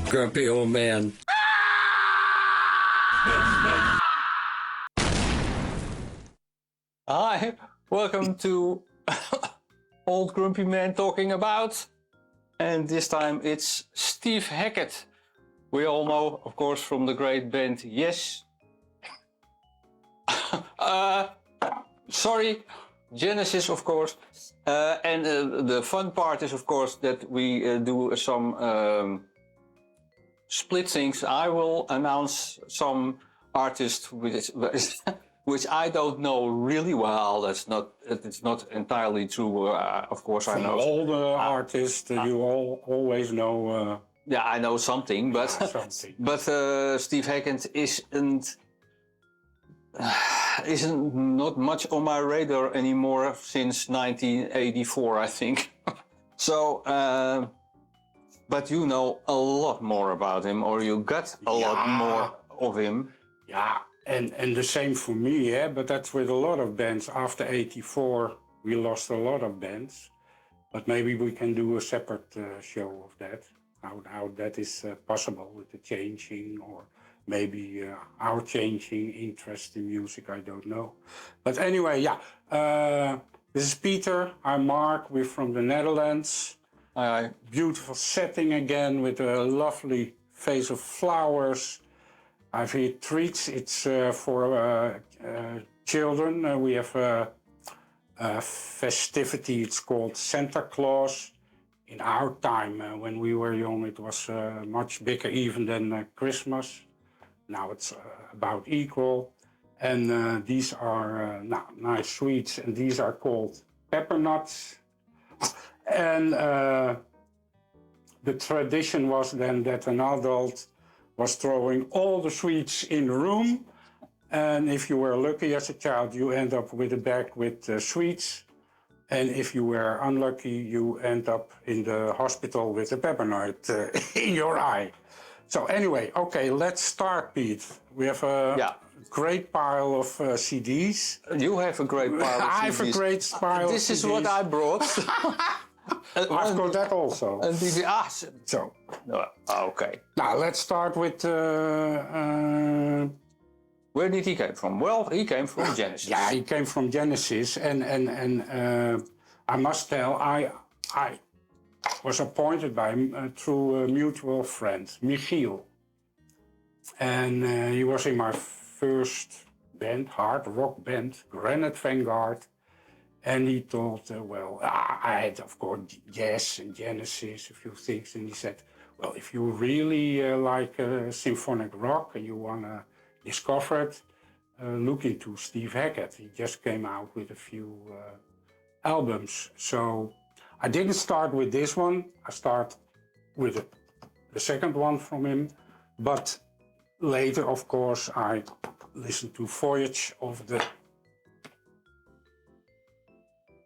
Grumpy old man. Hi, welcome to Old Grumpy Man Talking About. And this time it's Steve Hackett. We all know, of course, from the great band Yes. Sorry, Genesis, of course. And the fun part is, of course, that we do some split things. I will announce some artists which I don't know really well. It's not entirely true. Of course, I know all the artists. You always know. Yeah, I know something, but something. But Steve Hackett isn't not much on my radar anymore since 1984, I think. So, but you know a lot more about him, or you got a lot more of him. Yeah, and the same for me, yeah. But that's with a lot of bands. After '84, we lost a lot of bands. But maybe we can do a separate show of that. How that is possible with the changing, or maybe our changing interest in music, I don't know. But anyway, yeah, this is Peter, I'm Mark, we're from the Netherlands. Beautiful setting again with a lovely vase of flowers. I've here treats, it's for children. We have a festivity, it's called Santa Claus. In our time, when we were young, it was much bigger even than Christmas. Now it's about equal. And these are nice sweets, and these are called pepper nuts. And the tradition was then that an adult was throwing all the sweets in the room. And if you were lucky as a child, you end up with a bag with sweets. And if you were unlucky, you end up in the hospital with a pepper nut in your eye. So anyway, okay, let's start, Pete. We have a great pile of CDs. You have a great pile of CDs. I have a great pile of CDs. This is what I brought. I've got that also. And so. Okay. Now let's start with... Where did he come from? Well, he came from Genesis. Yeah, he came from Genesis, and I must tell, I was appointed by him through a mutual friend, Michiel. And he was in my first band, hard rock band, Granite Vanguard. And he thought, well, I had, of course, Yes and Genesis, a few things. And he said, well, if you really like symphonic rock and you want to discover it, look into Steve Hackett. He just came out with a few albums. So I didn't start with this one. I start with the second one from him. But later, of course, I listened to Voyage of the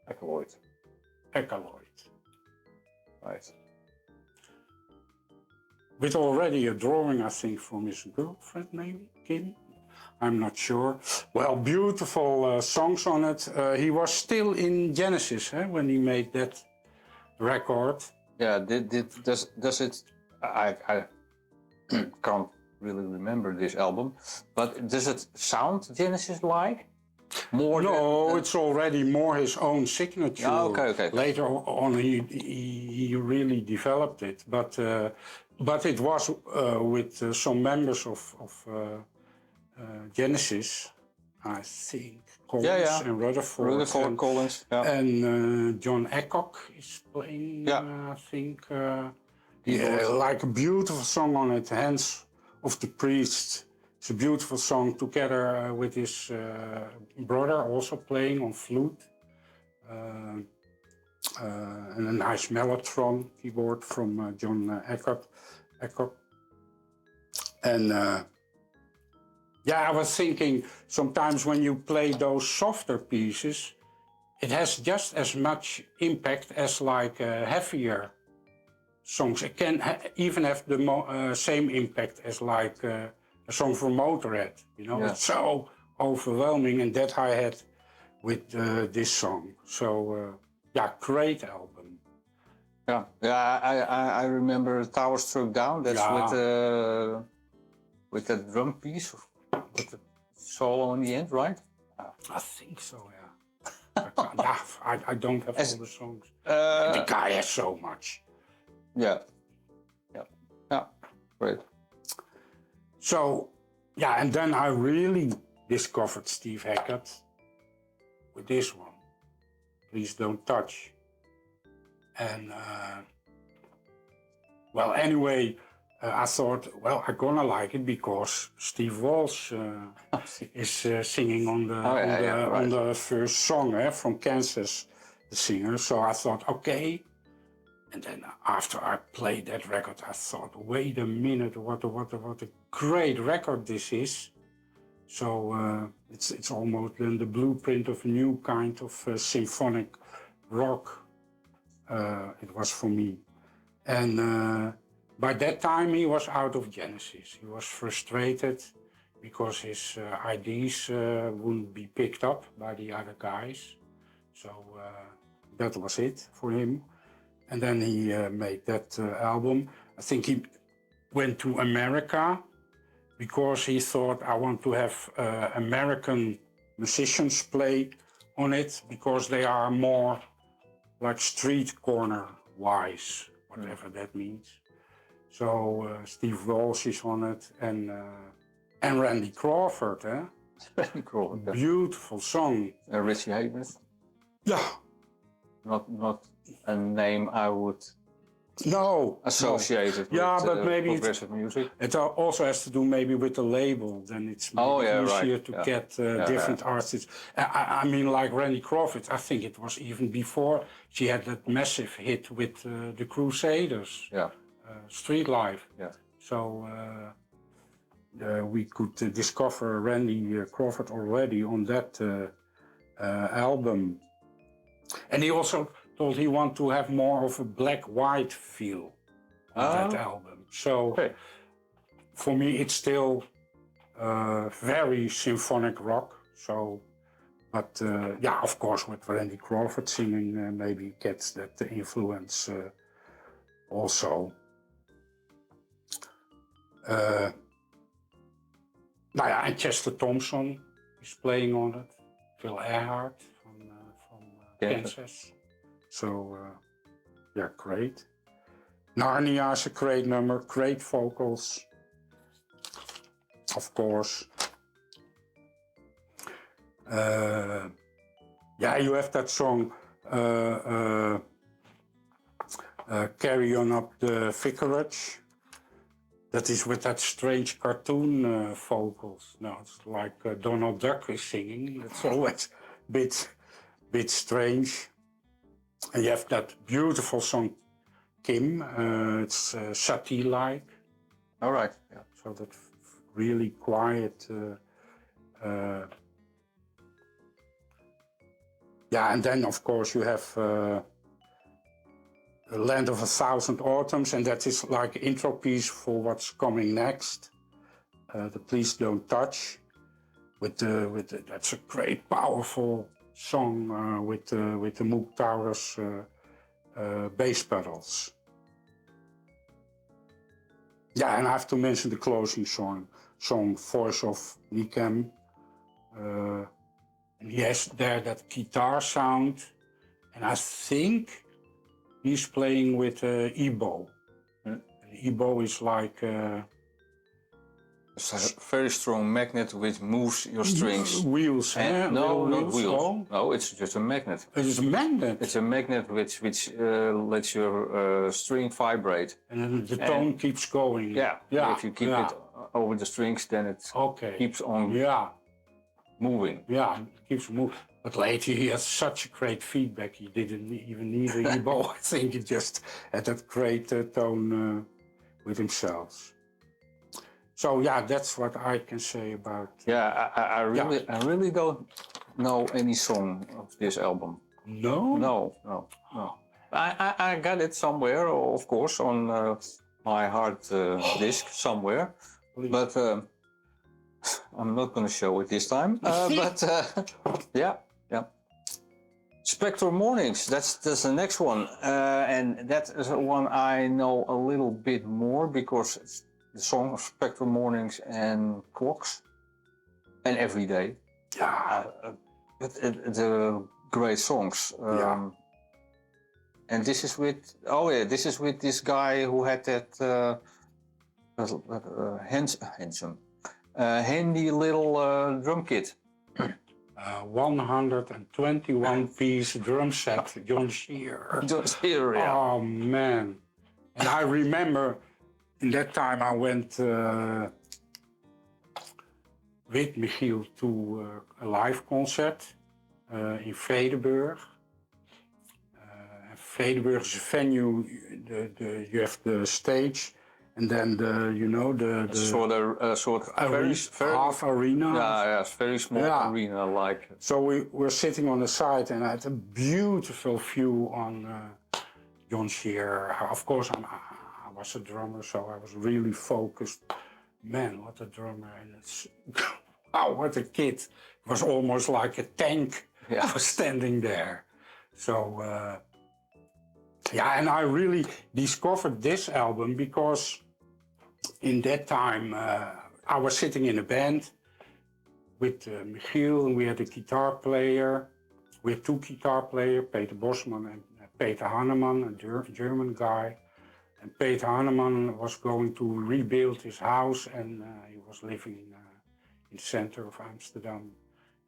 Acolyte. Right. With already a drawing, I think, from his girlfriend, maybe, Kim? I'm not sure. Well, beautiful songs on it. He was still in Genesis when he made that record. Yeah, does it... I can't really remember this album, but does it sound Genesis-like? It's already more his own signature. Okay. Later on, he really developed it, but it was with some members of Genesis, I think, Collins and Rutherford Collins, and John Aycock is playing. I think like a beautiful song on it, Hands of the Priest. It's a beautiful song together with his brother also playing on flute. And a nice mellotron keyboard from John Aycock. And I was thinking sometimes when you play those softer pieces, it has just as much impact as like heavier songs. It can even have the same impact as like a song from Motorhead. It's so overwhelming, and that I had with this song. So great album. Yeah, yeah. I remember Tower Struck Down. That's with that drum piece, with the solo in the end, right? I think so, yeah. I don't have all the songs. The guy has so much. Yeah, yeah, yeah. Great. So, yeah, and then I really discovered Steve Hackett with this one, Please Don't Touch. And, well, anyway, I thought, well, I'm gonna like it because Steve Walsh is singing on the first song from Kansas, the singer. So I thought, okay. And then after I played that record, I thought, wait a minute, what a great record this is. So it's almost then the blueprint of a new kind of symphonic rock. It was for me. And by that time he was out of Genesis. He was frustrated because his ideas wouldn't be picked up by the other guys. So that was it for him. And then he made that album. I think he went to America because he thought, I want to have American musicians play on it because they are more like street corner wise, whatever that means. So Steve Walsh is on it and Randy Crawford, eh? Randy Crawford. Yeah. Beautiful song. Richie Havens. Yeah. Not a name I would associate it with but maybe progressive music. It also has to do maybe with the label. Then it's easier to get different artists. I mean, like Randy Crawford, I think it was even before she had that massive hit with the Crusaders, Street Life. Yeah. So we could discover Randy Crawford already on that album. And he also told he wanted to have more of a black-white feel on that album. So for me, it's still very symphonic rock. So, but yeah, of course, with Randy Crawford singing, maybe gets that influence also. And Chester Thompson is playing on it. Phil Earhart from Kansas. So, yeah, great. Narnia is a great number, great vocals, of course. Yeah, you have that song, Carry On Up the Vicarage. That is with that strange cartoon vocals. No, it's like Donald Duck is singing. It's always a bit strange. And you have that beautiful song, Kim. It's Satie-like. All right. Yeah. So that really quiet. Yeah, and then of course you have The Land of a Thousand Autumns, and that is like intro piece for what's coming next. The Please Don't Touch. That's a great, powerful song with the Moog Taurus bass pedals. Yeah, and I have to mention the closing song Voice of Nikem. And he has there that guitar sound, and I think he's playing with EBow. EBow is like it's a very strong magnet which moves your strings. Wheels, and no, not wheels. Oh. No, it's just a magnet. It's a magnet? It's a magnet which lets your string vibrate. And then the tone keeps going. Yeah. If you keep it over the strings, then it keeps on moving. Yeah, it keeps moving. But later he has such great feedback. He didn't even need a EBow. I think he just had that great tone with himself. So yeah, that's what I can say about. Yeah, I really don't know any song of this album. No. No. I got it somewhere, of course, on my hard disk somewhere, but I'm not going to show it this time. But yeah. Spectral Mornings, that's the next one. And that is one I know a little bit more because it's the song of Spectral Mornings and Clocks and Every Day. Yeah. But the great songs. Yeah. And this is with, this is with this guy who had that handy little drum kit. 121-piece drum set, John Shear. John Shear, yeah. Oh man. And I remember in that time I went with Michiel to a live concert in Vredenburg. Vredenburg is a venue, you have the stage and then the sort of very half arena. Yeah, very small arena like. So we were sitting on the side and I had a beautiful view on John Shear. Of course, I was a drummer, so I was really focused. Man, what a drummer! And it's wow, what a kid! It was almost like a tank. Yeah. I was standing there. So yeah, and I really discovered this album because in that time I was sitting in a band with Michiel, and we had a guitar player. We had two guitar players, Peter Bosman and Peter Hanneman, a German guy. And Peter Hanneman was going to rebuild his house, and he was living in the center of Amsterdam.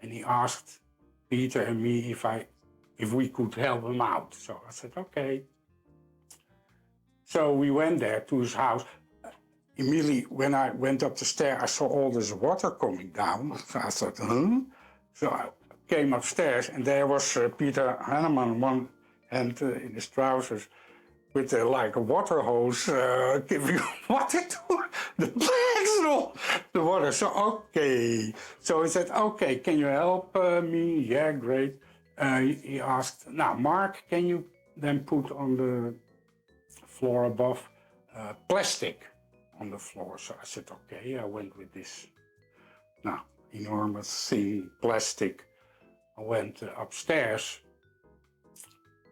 And he asked Peter and me if we could help him out. So I said, okay. So we went there to his house. Immediately when I went up the stairs, I saw all this water coming down. So I thought, huh? So I came upstairs and there was Peter Hanneman, one hand in his trousers, with like a water hose giving water to the plants and all the water. So, okay. So he said, okay, can you help me? Yeah, great. He asked, now, Mark, can you then put on the floor above plastic on the floor? So I said, okay. I went with this enormous thing, plastic. I went upstairs.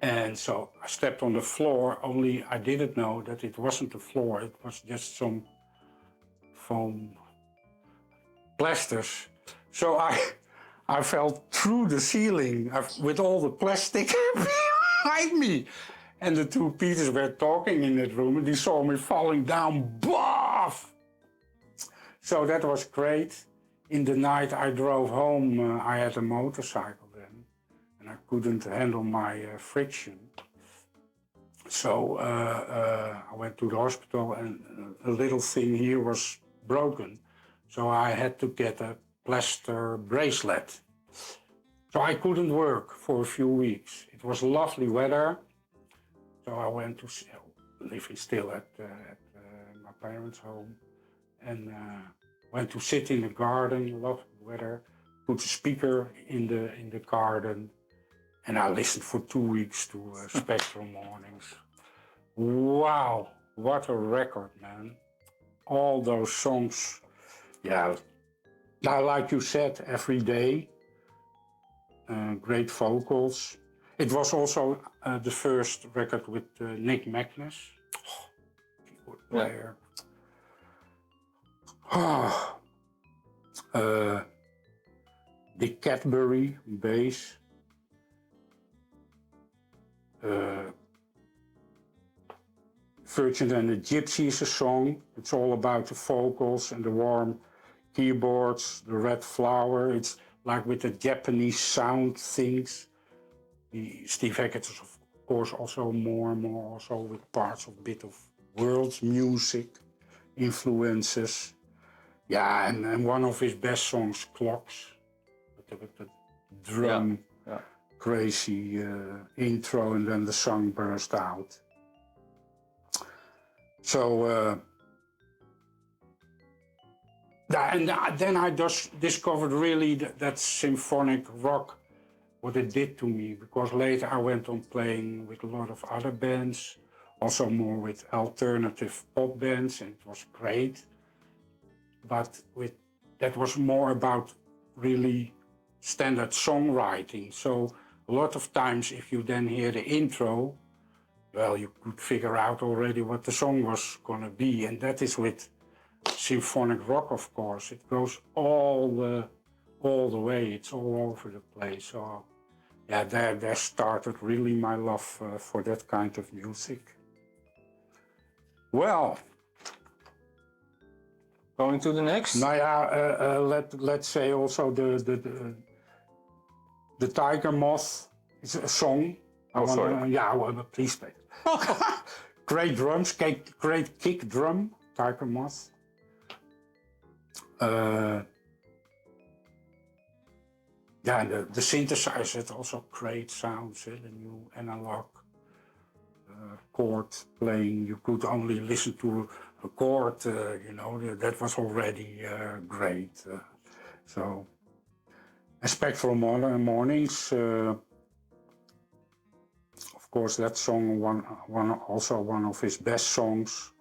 And so I stepped on the floor, only I didn't know that it wasn't the floor, it was just some foam plasters. So I fell through the ceiling with all the plastic behind me. And the two Peters were talking in that room and they saw me falling down, boff! So that was great. In the night I drove home, I had a motorcycle then. I couldn't handle my friction. So I went to the hospital and a little thing here was broken. So I had to get a plaster bracelet. So I couldn't work for a few weeks. It was lovely weather. So I went to, living still at my parents' home, and went to sit in the garden, lovely weather, put a speaker in the garden. And I listened for 2 weeks to Spectral Mornings. Wow, what a record, man. All those songs, yeah. Now, like you said, Every Day, great vocals. It was also the first record with Nick Magnus, keyboard player. Yeah. Dick Cadbury, bass. Virgin and the Gypsies, a song. It's all about the vocals and the warm keyboards, the red flower. It's like with the Japanese sound things. Steve Hackett is of course also more and more also with parts of a bit of world music influences. Yeah, and one of his best songs, Clocks, with the drum. Yeah. Crazy intro, and then the song burst out. So, and then I just discovered really that symphonic rock, what it did to me, because later I went on playing with a lot of other bands, also more with alternative pop bands, and it was great. But that was more about really standard songwriting. So a lot of times if you then hear the intro, well, you could figure out already what the song was gonna be, and that is with symphonic rock, of course. It goes all the way. It's all over the place. So, yeah, there started really my love for that kind of music. Well, Going to the next. now yeah, let's say also the Tiger Moth is a song. Sorry. Yeah, well, please play. Great drums, great kick drum, Tiger Moth. Yeah, the synthesizer had also great sounds, the new analog chord playing. You could only listen to a chord, you know, that was already great. So, and Spectral Mornings, of course, that song, also one of his best songs.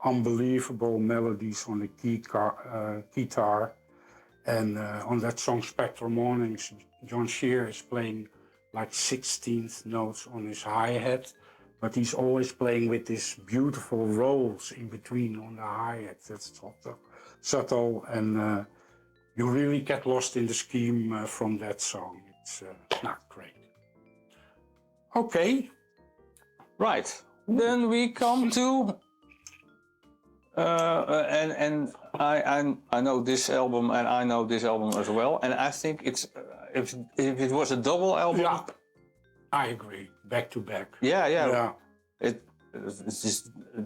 Unbelievable melodies on the guitar. And on that song, Spectral Mornings, John Shear is playing like 16th notes on his hi-hat, but he's always playing with these beautiful rolls in between on the hi-hat. That's subtle, and you really get lost in the scheme from that song. It's not great. Okay. Right. Then we come to and I know this album, and I know this album as well, and I think it's if it was a double album. Yeah, I agree. Back to back. Yeah. It's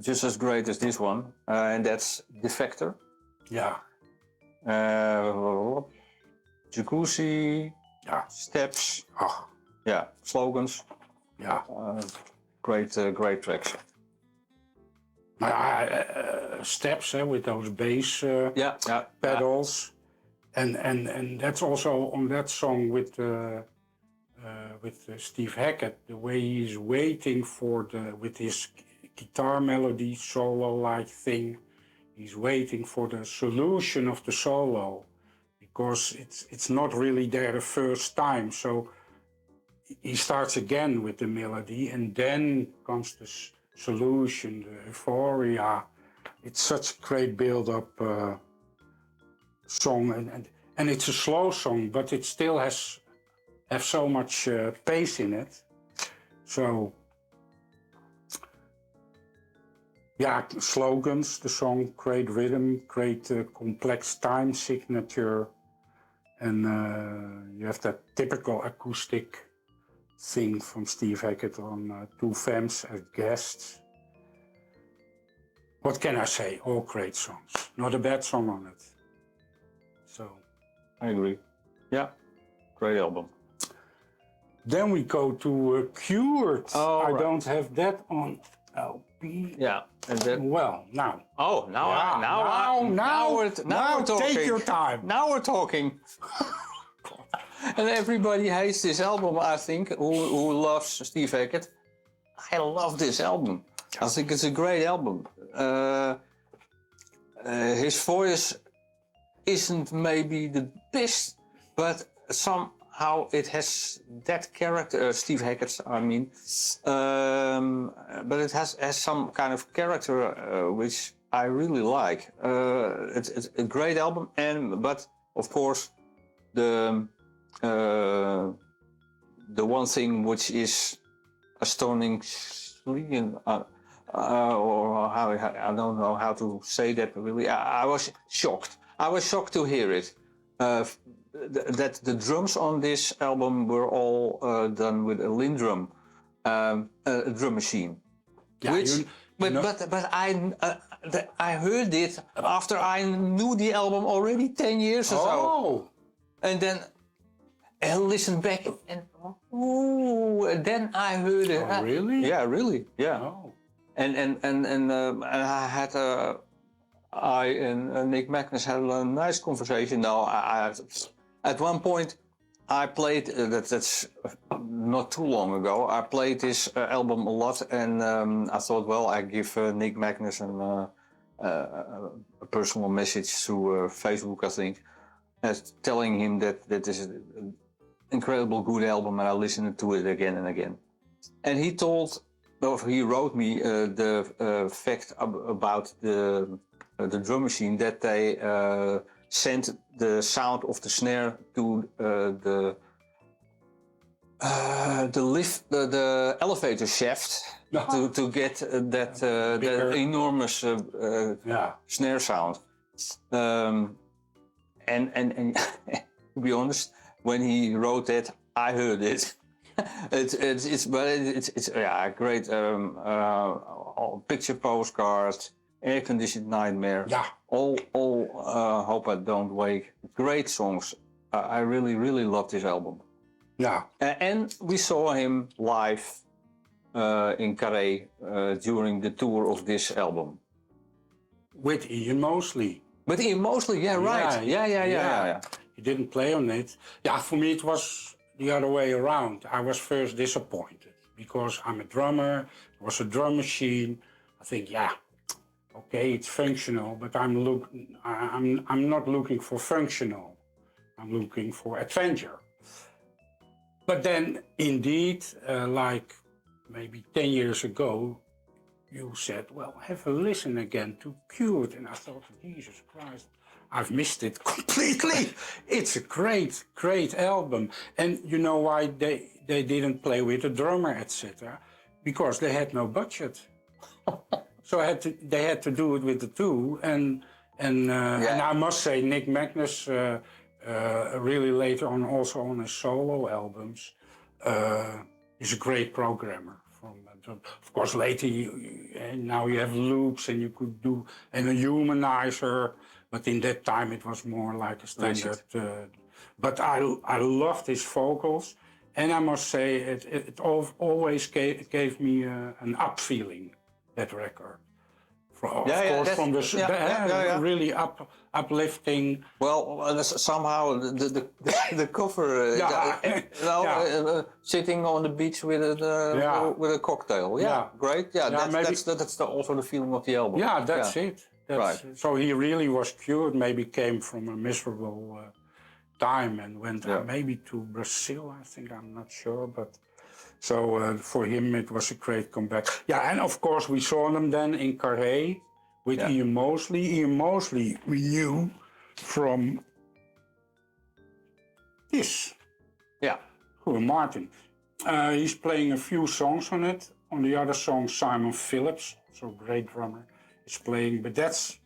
just as great as this one, and that's Defector. Yeah. Jacuzzi. Yeah. Steps. Oh. Yeah. Slogans. Yeah. Great tracks. Steps with those bass pedals, and that's also on that song with Steve Hackett, the way he's waiting for with his guitar melody solo-like thing, he's waiting for the solution of the solo, because it's not really there the first time. So he starts again with the melody, and then comes the solution, the euphoria. It's such a great build-up song, and it's a slow song, but it still has so much pace in it. So yeah, slogans, the song, great rhythm, great complex time signature, and you have that typical acoustic thing from Steve Hackett on two femmes as guests. What can I say? All great songs. Not a bad song on it. So I agree. Yeah, great album. Then we go to Cured. Oh, I right. don't have that on LP. Yeah, and then Well, now. now we're talking. Take your time. Now we're talking. And everybody hates this album, I think, who loves Steve Hackett. I love this album. I think it's a great album. His voice isn't maybe the best, but somehow it has that character, Steve Hackett's, I mean. But it has some kind of character which I really like. It's a great album, but of course the one thing which is astonishingly, or how I don't know how to say that really. I was shocked. I was shocked to hear it. That the drums on this album were all done with a Lindrum drum machine. Yeah, But I heard it after I knew the album already 10 years or so. And then I listened back and then I heard it. Oh, really? Yeah, really. Yeah. Oh. And I had I and Nick Magnus had a nice conversation. Now, at one point, I played that's not too long ago. I played this album a lot, and I thought, well, I give Nick Magnus a personal message through Facebook, I think, telling him that this is incredible good album, and I listened to it again and again. And he wrote me the fact about the drum machine, that they sent the sound of the snare to the elevator shaft to get that enormous snare sound. And to be honest, when he wrote that, I heard it. It's a great picture postcard, air conditioned nightmare. Yeah. All Hope I Don't Wake. Great songs. I really love this album. Yeah. And we saw him live in Carré during the tour of this album. With Ian Mosley. With Ian Mosley, yeah, right. Yeah. He didn't play on it. Yeah, for me it was the other way around. I was first disappointed because I'm a drummer. It was a drum machine. I think, okay, it's functional, but I'm not looking for functional. I'm looking for adventure. But then, indeed, like maybe 10 years ago, you said, well, have a listen again to Cured. And I thought, Jesus Christ, I've missed it completely. It's a great album. And you know why they didn't play with a drummer, etc.? Because they had no budget. So they had to do it with the two. And I must say, Nick Magnus, really later on, also on his solo albums, is a great programmer. Of course, later now you have loops and you could do a humanizer, but in that time it was more like a standard. But I loved his vocals, and I must say it always gave me an up feeling, that record. Of course, from the really uplifting. Well, somehow the cover, sitting on the beach with a cocktail. Yeah, great. Yeah, that's also the feeling of the album. Yeah, that's it. Right. So he really was cured. Maybe came from a miserable time and went maybe to Brazil. I think, I'm not sure, but. So for him it was a great comeback. Yeah, and of course we saw them then in Carré with Ian Mosley. Ian Mosley we knew from this. Yeah. Martin. He's playing a few songs on it. On the other song, Simon Phillips, so great drummer, is playing. But that's,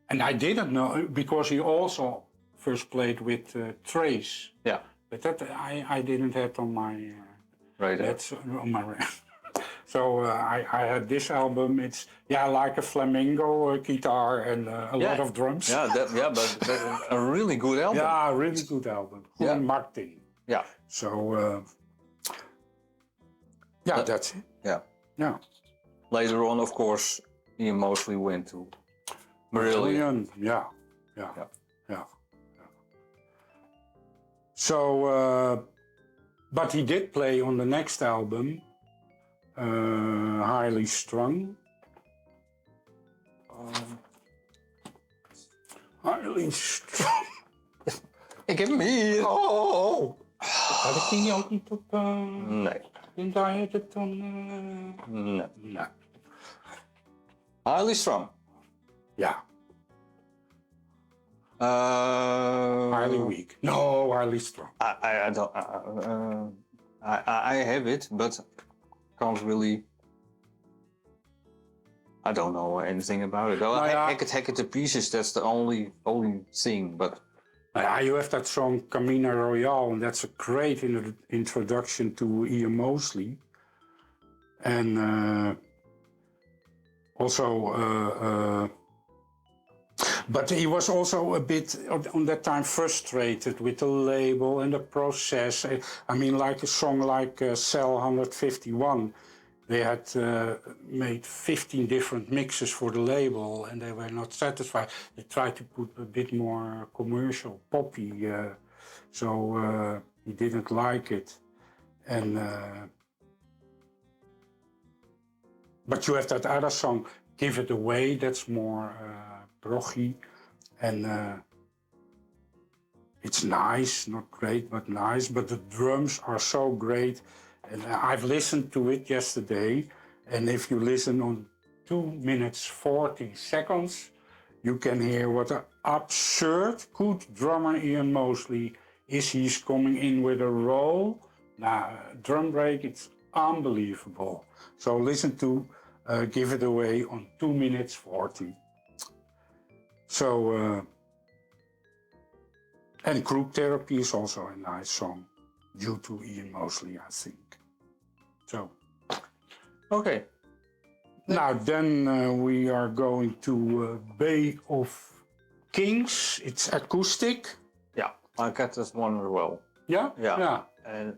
and I didn't know, because he also first played with Trace. Yeah. But that I didn't have on my... That's on my So I had this album. It's like a flamenco guitar and a lot of drums. But a really good album. Yeah, a really good album. Martin. Yeah. So that's it. Yeah. Later on, of course, he mostly went to Brilliance. Yeah. So. But he did play on the next album, Highly Strung. Highly Strung. Ik heb hem hier. Oh. Had ik die ook niet op... Nee. En daar had het dan... Nee. Highly Strung. Ja. Highly Weak. No, Highly Strung. I don't. I have it, but can't really. I don't know anything about it. Hack it to pieces. That's the only thing. But you have that song Camino Royale, and that's a great introduction to Ian Mosley, and also. But he was also a bit, on that time, frustrated with the label and the process. I mean, like a song like Cell 151, they had made 15 different mixes for the label and they were not satisfied. They tried to put a bit more commercial, poppy, so he didn't like it. And but you have that other song, Give It Away, that's more... proggy, and it's nice, not great, but nice. But the drums are so great. And I've listened to it yesterday. And if you listen on 2 minutes 40 seconds, you can hear what an absurd good drummer Ian Mosley is. He's coming in with a roll. Now, drum break, it's unbelievable. So listen to Give It Away on 2 minutes 40. So, and Group Therapy is also a nice song, due to Ian Mosley, I think. So. Okay. Now then we are going to Bay of Kings. It's acoustic. Yeah, I get this one as well. Yeah? Yeah. Yeah. And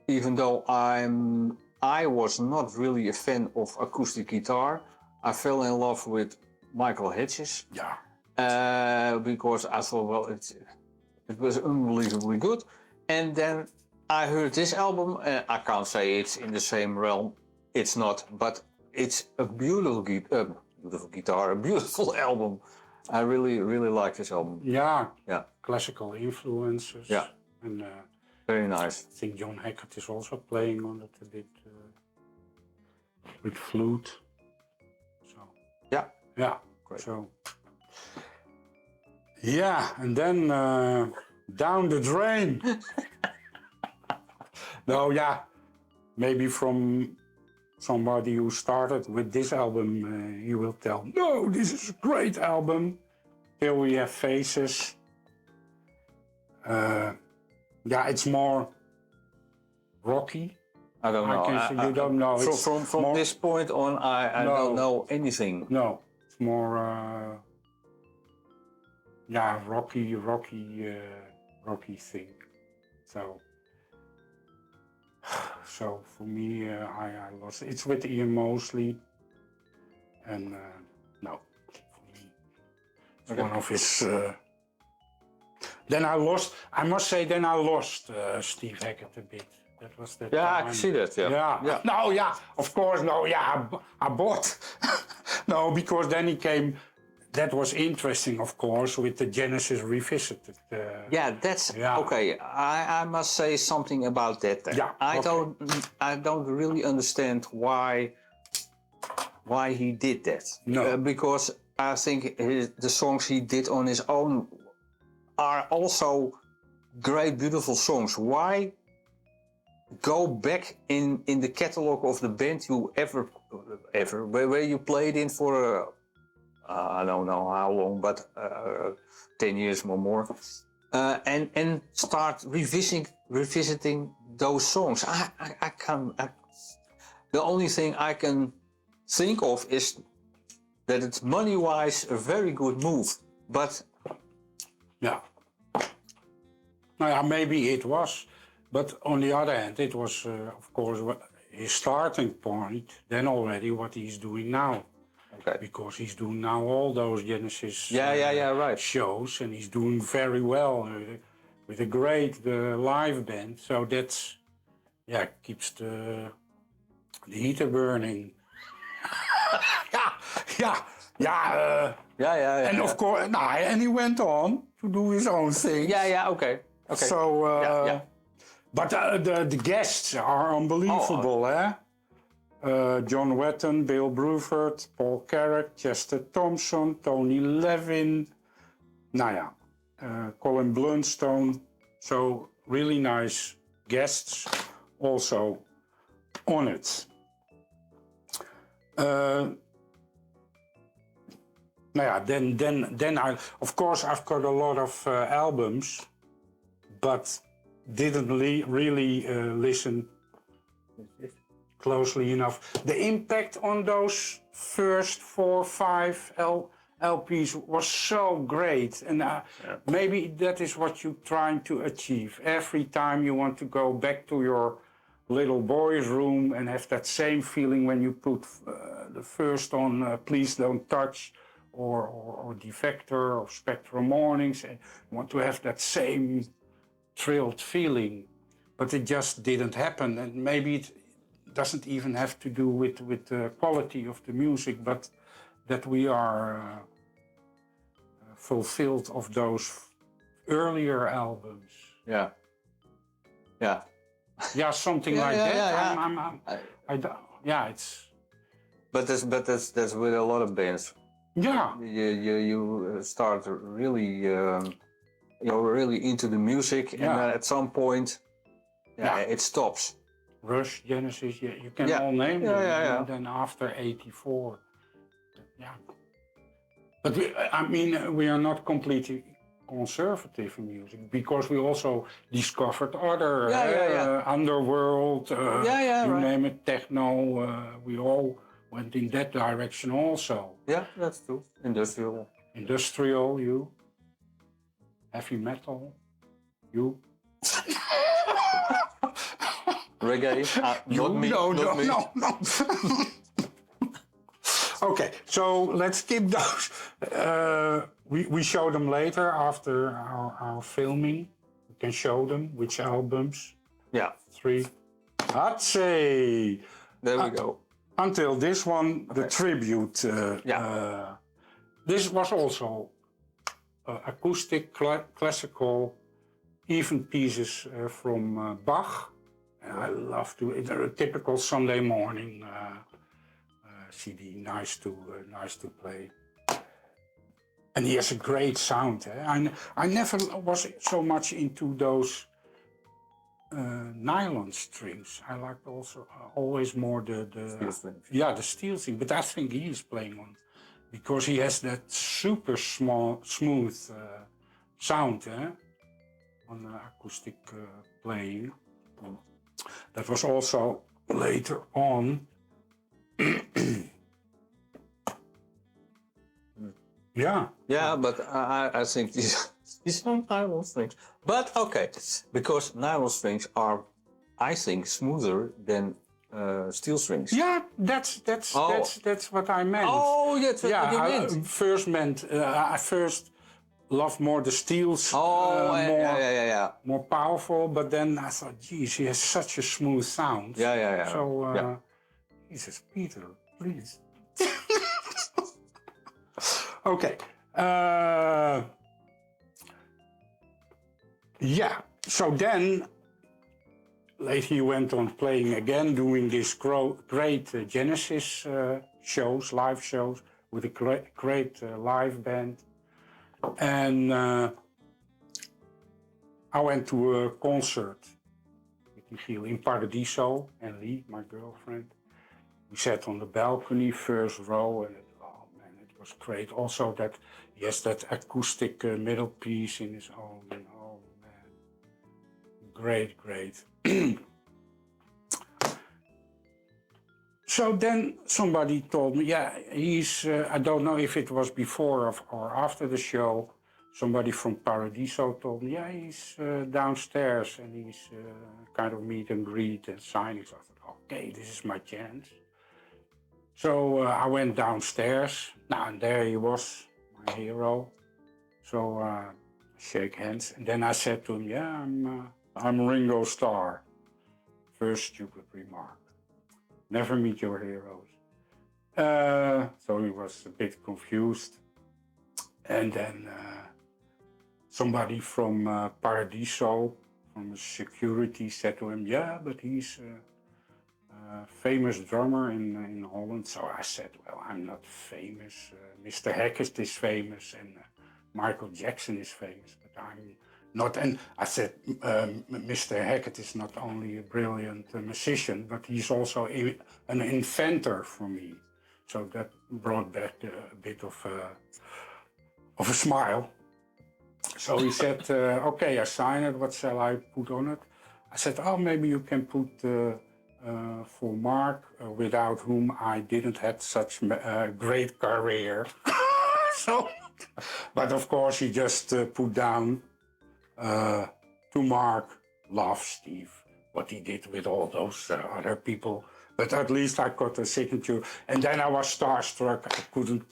even though I was not really a fan of acoustic guitar, I fell in love with Michael Hedges. Yeah. Because I thought, well, it was unbelievably good. And then I heard this album, and I can't say it's in the same realm. It's not, but it's a beautiful guitar, a beautiful album. I really, really like this album. Yeah. Yeah. Classical influences. Yeah. And very nice. I think John Hackett is also playing on it a bit with flute. So. Yeah. Yeah. Great. So. Yeah, and then down the drain. No, yeah, maybe from somebody who started with this album, you will tell, no, this is a great album. Here we have Faces. Yeah, it's more rocky. I don't know. You don't know. From more, this point on, I don't know anything. No, it's more, yeah, rocky thing. So for me, I lost. It's with Ian Mosley, and no, for me, it's one of his. Then I lost. I must say, then I lost Steve Hackett a bit. That was the Yeah, time. I can see that. Yeah. Yeah. No, yeah, of course, no, yeah, I bought. No, because then he came. That was interesting, of course, with the Genesis Revisited. Yeah, that's okay. I must say something about that. Yeah, I don't really understand why he did that. No, because I think the songs he did on his own are also great, beautiful songs. Why go back in the catalog of the band you ever where you played in for I don't know how long, but 10 years or more, and start revisiting those songs. I can. The only thing I can think of is that it's money-wise a very good move, but yeah. Nou ja, maybe it was, but on the other hand, it was of course his starting point. Then already what he's doing now. Okay. Because he's doing now all those Genesis right. shows, and he's doing very well with a great live band. So that's keeps the heater burning. Yeah. And of course, and he went on to do his own thing. Okay. So, but the guests are unbelievable, eh? John Wetton, Bill Bruford, Paul Carrack, Chester Thompson, Tony Levin, Colin Blunstone. So really nice guests also on it. Then I, of course, I've got a lot of albums, but didn't really listen closely enough. The impact on those first 4 or 5 LPs was so great, and maybe that is what you're trying to achieve. Every time you want to go back to your little boy's room and have that same feeling when you put the first on Please Don't Touch or Defector or Spectral Mornings, and you want to have that same thrilled feeling, but it just didn't happen. And maybe it doesn't even have to do with the quality of the music, but that we are fulfilled of those earlier albums. Yeah. Yeah. Yeah, something Yeah, like yeah, that. yeah, I don't, yeah, it's But that's with a lot of bands. yeah, You start really you're really into the music, and Yeah. then at some point, Yeah. it stops. Rush, Genesis. Yeah, you can Yeah. all name Yeah, them. yeah, yeah. And then after '84, yeah. But I mean, we are not completely conservative in music because we also discovered other underworld. You right. name it, techno. We all went in that direction also. Yeah, that's true. Industrial. Industrial, you. Heavy metal, you. Reggae. Not me. No, not no, me. no. Okay, so let's skip those. We show them later after our filming. We can show them which albums. Yeah. 3. Hatsé! There we go. Until this one, the Okay. tribute. This was also acoustic, classical, even pieces from Bach. I love to. It's a typical Sunday morning CD. Nice to play. And he has a great sound. I never was so much into those nylon strings. I liked also always more the Steel strings. Yeah, the steel string. But I think he is playing on because he has that super smooth sound on the acoustic playing. That was also later on. Yeah. Yeah, but I think these are nylon strings. But okay, because nylon strings are, I think, smoother than steel strings. Yeah, that's what I meant. Oh, that's what you I meant. first meant I first loved more the steels, more powerful. But then I thought, geez, he has such a smooth sound. Yeah. So, Jesus, Peter, please. Okay. Yeah. So then, later he went on playing again, doing these great Genesis shows, live shows, with a great live band. And I went to a concert with Michiel in Paradiso and Lee, my girlfriend. We sat on the balcony, first row, and oh man, it was great. Also that he has that acoustic middle piece in his own. Oh man, great. So then somebody told me, yeah, he's, I don't know if it was before or after the show, somebody from Paradiso told me, yeah, he's downstairs and he's kind of meet and greet and signing. So I thought, okay, this is my chance. So I went downstairs. Now, and there he was, my hero. So shake hands. And then I said to him, yeah, I'm Ringo Starr. First stupid remark. Never meet your heroes. So he was a bit confused. And then somebody from Paradiso, from security, said to him, yeah, but he's a famous drummer in Holland. So I said, well, I'm not famous. Mr. Hackett is famous and Michael Jackson is famous, but I'm not. And I said, Mr. Hackett is not only a brilliant musician, but he's also an inventor for me. So that brought back a bit of a smile. So he said, okay, I sign it. What shall I put on it? I said, oh, maybe you can put for Mark, without whom I didn't have such a great career. So, but of course he just put down to Mark, love Steve, what he did with all those other people. But at least I got a signature. And then I was starstruck. I couldn't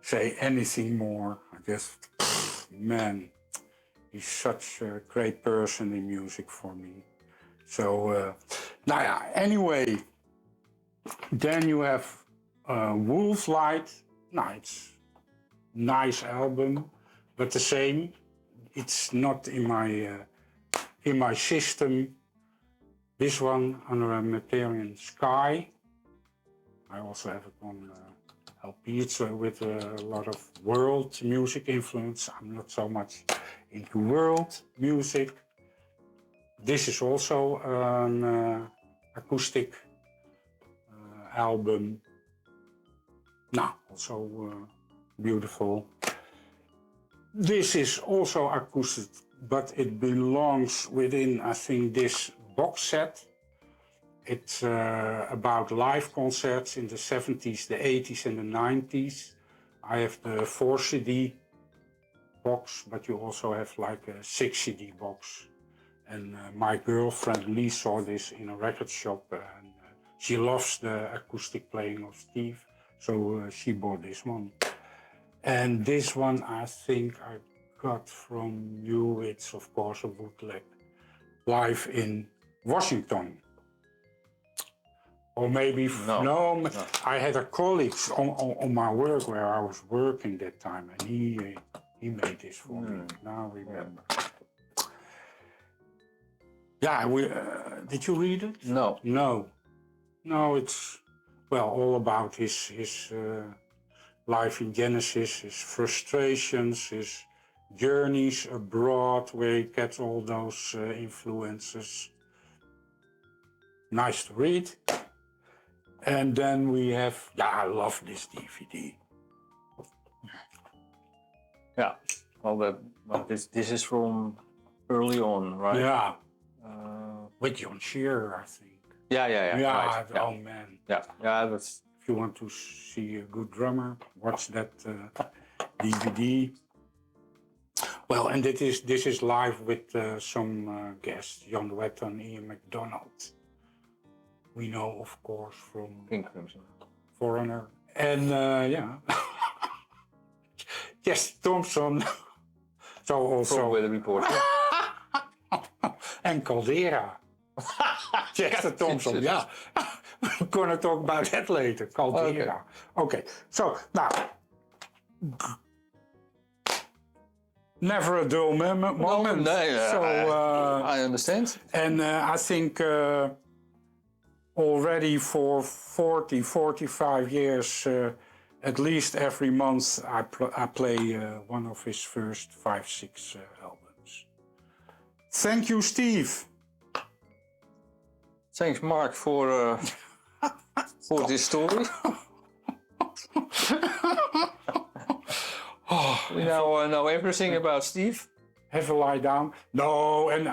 say anything more. I just, man, he's such a great person in music for me. So, anyway, then you have Wolf Light. It's nice album, but the same. it's not in my system. This one under a Materian Sky. I also have it on LP. It's with a lot of world music influence. I'm not so much into world music. This is also an acoustic album. Now, also beautiful. This is also acoustic, but it belongs within, I think, this box set. It's about live concerts in the 70s, the 80s and the 90s. I have the 4 CD box, but you also have like a 6 CD box. And my girlfriend Lee saw this in a record shop and she loves the acoustic playing of Steve, so she bought this one. And this one I think I got from you. It's of course a bootleg, live in Washington. Or maybe, no, I had a colleague on my work where I was working that time, and he made this for me. Now I remember. Yeah, did you read it? No. No, it's, well, all about his life in Genesis, his frustrations, his journeys abroad, where he gets all those influences. Nice to read. And then we have, I love this DVD. Yeah, well, this is from early on, right? Yeah, with John Shearer, I think. Yeah. Yeah, right. oh man. Yeah, that's. If you want to see a good drummer, watch that DVD. Well, and this is live with some guests, Jan Wett and Ian MacDonald. We know, of course, from Pink Crimson, Foreigner, and Jess Thompson. So also from Weather Report. and Caldera. Chester Thompson, yeah. We're gonna talk about that later. Caldera. Okay. So now, never a dull moment. I understand. And I think already for 40, 45 years, at least every month, I play one of his first 5, 6 albums. Thank you, Steve. Thanks, Mark, for this story. We now know everything about Steve. Have a lie down. No, and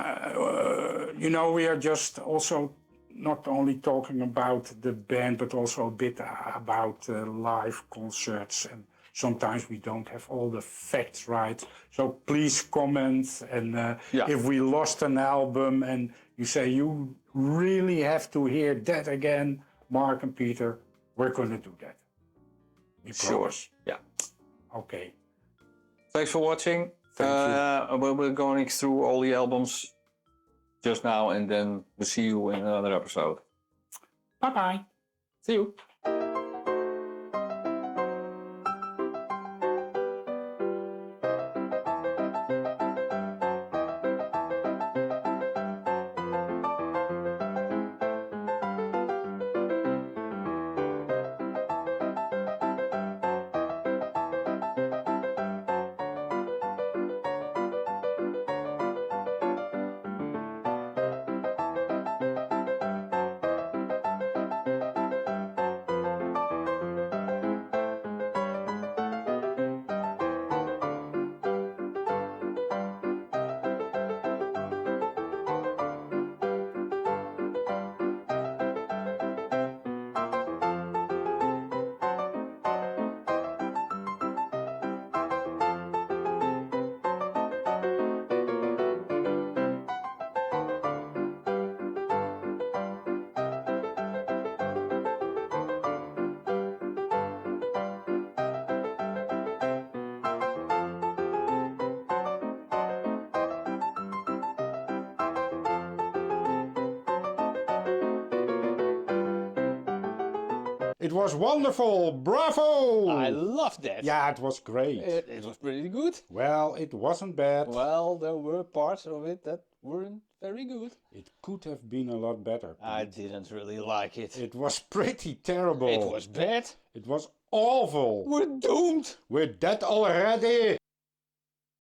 we are just also not only talking about the band, but also a bit about live concerts. And sometimes we don't have all the facts right. So please comment. And if we lost an album and you say you really have to hear that again, Mark and Peter, we're going to do that. We promise. Yeah. Okay. Thanks for watching. Thank you. We're going through all the albums just now, and then we'll see you in another episode. Bye-bye. See you. It was wonderful. Bravo. I loved that. Yeah, it was great. It was pretty good. Well, it wasn't bad. Well, there were parts of it that weren't very good. It could have been a lot better. I didn't really like it. It was pretty terrible. It was bad. It was awful. We're doomed. We're dead already.